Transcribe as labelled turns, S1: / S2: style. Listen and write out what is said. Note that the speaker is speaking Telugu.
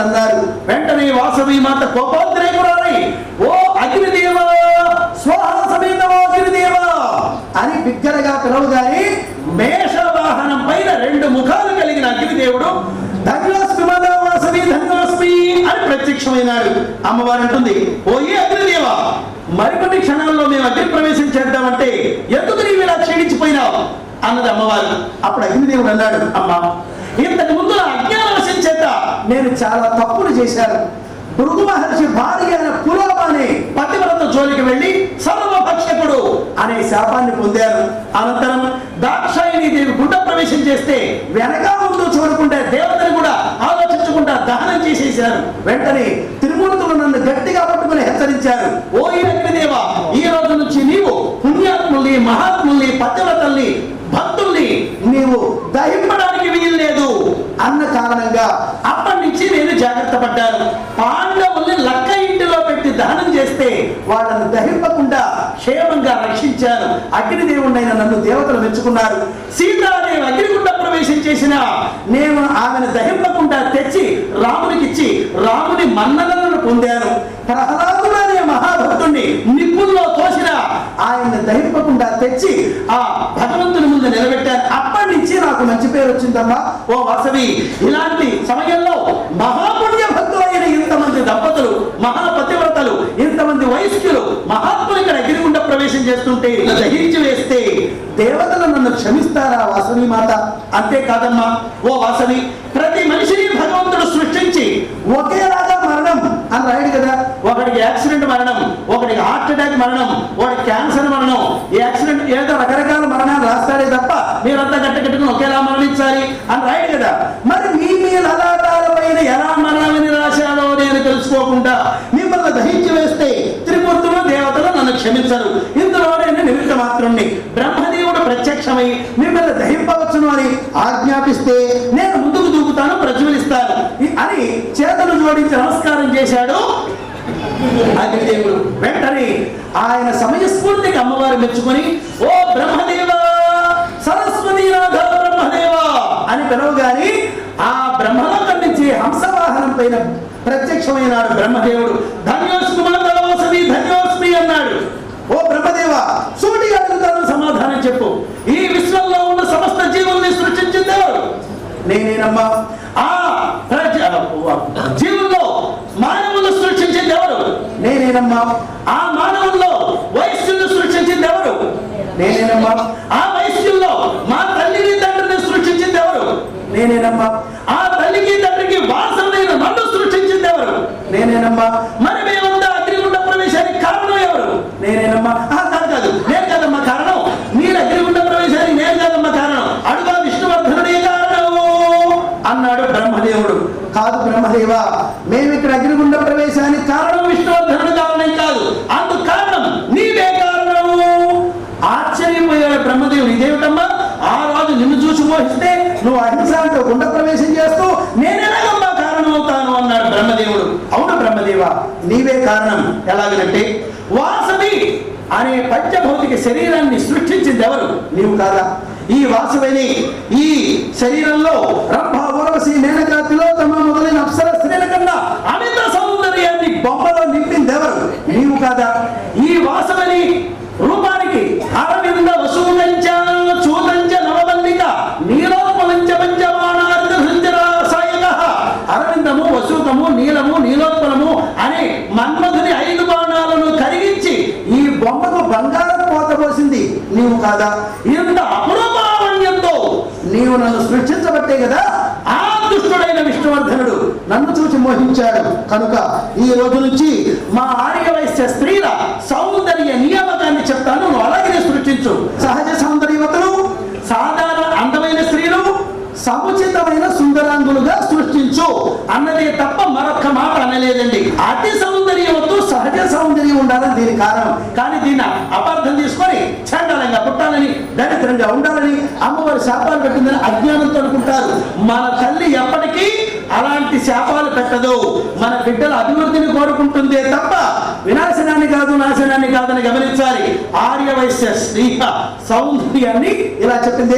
S1: అని అన్నారు. వెంటనే వాసవి మాత కోపోద్రేకురాలై, ఓ అగ్నిదేవ స్వాహ సమేతమో అగ్నిదేవ అని బిగ్గరగా పిలవగానే మేషవాహనం పైన 2 ముఖాలు కలిగిన అగ్నిదేవుడు ధన్యోస్మి మాతా వాసవి ధన్యోస్మి అని ప్రత్యక్షమైనాడు. అమ్మవారు అంటుంది, ఓయే అగ్నిదేవ, మరికొన్ని క్షణాల్లో మేము అగ్ని ప్రవేశం చేద్దామంటే ఎందుకు నీవు ఇలా క్షీణించిపోయినావు అన్నది అమ్మవారు. అప్పుడు అగ్నిదేవుడు అన్నాడు, అమ్మ, ఇంతకు ముందు నా అజ్ఞానవశం చేత నేను చాలా తప్పులు చేశాను. భృగు మహర్షి భార్య అయిన పులోమాని పతివ్రత జోలికి వెళ్లి సర్వభక్షకుడు అనే శాపాన్ని పొందారు. అనంతరం దాక్షాయిని దేవి గుడ్డ ప్రవేశం చేస్తే వెనక ముందు చూడకుండా దేవతని కూడా ఆలోచించకుండా దహనం చేసేశారు. వెంటనే త్రిమూర్తులు నన్ను గట్టిగా పట్టుకుని హెచ్చరించారు, ఓ అగ్నిదేవ, ఈ రోజు నుంచి నీవు పుణ్యాత్ముల్ని, మహాత్ముల్ని, పతివ్రతల్ని, భక్తుల్ని నీవు దహింపడానికి వీల్లేదు అన్న కారణంగా అప్పటి నుంచి నేను జాగ్రత్త పడ్డాను. పాండవుల్ని లక్క ఇంటిలో పెట్టి దహనం చేస్తే వాళ్ళను దహింపకుండా క్షేమంగా రక్షించాను. అగ్నిదేవుడైన నన్ను దేవతలు మెచ్చుకున్నారు. సీతాదేవి అగ్నిగుండ ప్రవేశం చేసిన నేను ఆమెను దహింపకుండా తెచ్చి రామునికిచ్చి రాముని మన్ననలను పొందాను. ప్రహ్లాదుడు అనే మహాభక్తుణ్ణి నిప్పుల్లో తోసిన ఆయన్ని దహింపకుండా తెచ్చి ఆ భగవంతుని ముందు నిలబెట్టాను. అప్పటి నుంచి నాకు మంచి పేరు వచ్చిందమ్మా. ఓ వాసవి, ఇలాంటి సమయంలో మహాపుణ్య భక్తులు అయిన ఇంతమంది దంపతులు, మహాపతివ్రతలు, ఇంతమంది వైశ్యులు, మహాత్ములు ఇక్కడ అగ్నిగుండ ప్రవేశం చేస్తుంటే దహించి వేస్తే దేవతలు నన్ను క్షమిస్తారా వాసవి మాత? అంతేకాదమ్మా, ఓ వాసవి, ప్రతి మనిషిని భగవంతుడు సృష్టించి ఒకేలాగా మరణం అని రాయడు కదా. ఒకడికి యాక్సిడెంట్ మరణం, ఒకడికి హార్ట్ అటాక్ మరణం, ఒకడికి క్యాన్సర్ మరణం. ఈ యాక్సిడెంట్ ఏదో రకరకాల మరణాలు రాస్తాడే తప్ప మీరంతా కట్టుకుని ఒకేలా మరణించాలి అని రాయడు కదా. మరి మీ లలాటాల పైన ఎలా మరణాలని రాశాడో నేను తెలుసుకోకుండా మిమ్మల్ని దహించి వేస్తే త్రిమూర్తులు దేవతలు నన్ను క్షమించరు. ఇందులో నేను నిమిత్త మాత్రుణ్ణి. బ్రహ్మదేవుడు ప్రత్యక్షమై మిమ్మల్ని దహింపవచ్చును అని ఆజ్ఞాపిస్తే నేను ముందుకు దూకుతాను, ప్రజ్వలిస్తాను అని చేతులు జోడించి నమస్కారం చేశాడు అగ్నిదేవుడు. వెంటనే ఆయన సమయస్ఫూర్తికి అమ్మవారు మెచ్చుకొని, ఓ బ్రహ్మదేవ, సరస్వతీనాథ బ్రహ్మదేవ అని పిలవగానే ఆ బ్రహ్మలోకం నుంచి హంసవాహనం పైన ప్రత్యక్షమైనాడు బ్రహ్మదేవుడు. ధన్యోస్మి మాతా వాసవి ధన్యోస్మి అన్నాడు. ఓ బ్రహ్మదేవ, సూటిగా అడుగుతాను, సమాధానం చెప్పు. ఈ విశ్వంలో ఉన్న సమస్త జీవుల్ని సృష్టించింది ఎవరు? నేనేనమ్మా. ఆ జీవుల్లో మానవులను సృష్టించింది ఎవరు? నేనేనమ్మా. ఆ మానవుల్లో వైశ్యులను సృష్టించింది ఎవరు? నేనేనమ్మా. ఆ వైశ్యుల్లో మా తల్లిని తండ్రిని సృష్టించింది ఎవరు? నేనేనమ్మా. ఆ తల్లికి తండ్రికి వారసులైన నన్ను సృష్టించింది ఎవరు? నేనేనమ్మా. మరి మేమంతా అగ్నిగుండ ప్రవేశానికి కారణం ఎవరు? నేనేనమ్మా. కాదు, నేను కాదమ్మా కారణం. మీరు అగ్నిగుండ ప్రవేశానికి నేను కాదమ్మా కారణం. అడుగా విష్ణువర్ధనుడే కారణము అన్నాడు బ్రహ్మదేవుడు. కాదు బ్రహ్మదేవ, మేము ఇక్కడ అగ్నిగుండ ప్రవేశానికి కారణం విష్ణువర్ధనుడు కారణం కాదు, అందుకు కారణం నీవే కారణము. ఆశ్చర్యపోయాడు బ్రహ్మదేవుడు. ఇదేమిటమ్మా, ఆ రోజు నిన్ను చూసి మోహిస్తే నువ్వు అహింసతో గుండ ప్రవేశం చేస్తూ నేనెలాగమ్మా కారణం అవుతాను అన్నాడు బ్రహ్మదేవుడు. అవును బ్రహ్మదేవ, నీవే కారణం. ఎలాగంటే వాసవి అనే పంచభౌతిక శరీరాన్ని సృష్టించింది ఎవరు? నీవు కాదా? ఈ వాసవిని ఈ శరీరంలో రంభ, ఊర్వశి, మేనక, తిలోత్తమ మొదలైన అప్సర స్త్రీల కన్నా అమిత సౌందర్యాన్ని బొమ్మలో నింపింది ఎవరు? నీవు కాదా? ఈ వాసవిని రూపానికి అరవింద వసూలంచ చూలంచ నవమల్లిక నీలోత్పలంచ పంచబాణార్థ అరవిందము, వసూకము, నీలము, నీలోత్పలము అనే మన్మధుని 5 బాణాలను కరిగించి ఈ బొమ్మకు బంగారం పోతపోసింది నీవు కాదా? ఇంత అపురూపావణ్యంతో నీవు నన్ను సృష్టించబట్టే కదా ఆ దుష్టుడైన విష్ణువర్ధనుడు నన్ను చూసి మోహించాడు. కనుక ఈ రోజు నుంచి మా ఆర్య వైశ్య స్త్రీల సౌందర్య నియామకాన్ని చెప్తాను, నువ్వు అలాగే సృష్టించు. సహజ సౌందర్యవతులు, సాధారణ అందమైన స్త్రీలు, సముచితమైన సుందరాంగులుగా సృష్టించు అన్నదే తప్ప మరొక్క మాట అనలేదండి. అతి సౌందర్యవత్తు, సహజ సౌందర్యం ఉండాలని దీని కారణం. కానీ దీన్ని అపార్థం తీసుకొని చండాలంగా పుట్టాలని, దరిద్రంగా ఉండాలని అమ్మవారి శాపాలు పెట్టిందని అజ్ఞానంతో అనుకుంటారు. మన తల్లి ఎప్పటికీ అలాంటి శాపాలు పెట్టదు. మన బిడ్డల అభివృద్ధిని కోరుకుంటుందే తప్ప వినాశనాన్ని కాదు, నాశనాన్ని కాదని గమనించాలి. ఆర్య వైశ్య స్త్రీ సౌందర్యాన్ని ఇలా చెప్పింది.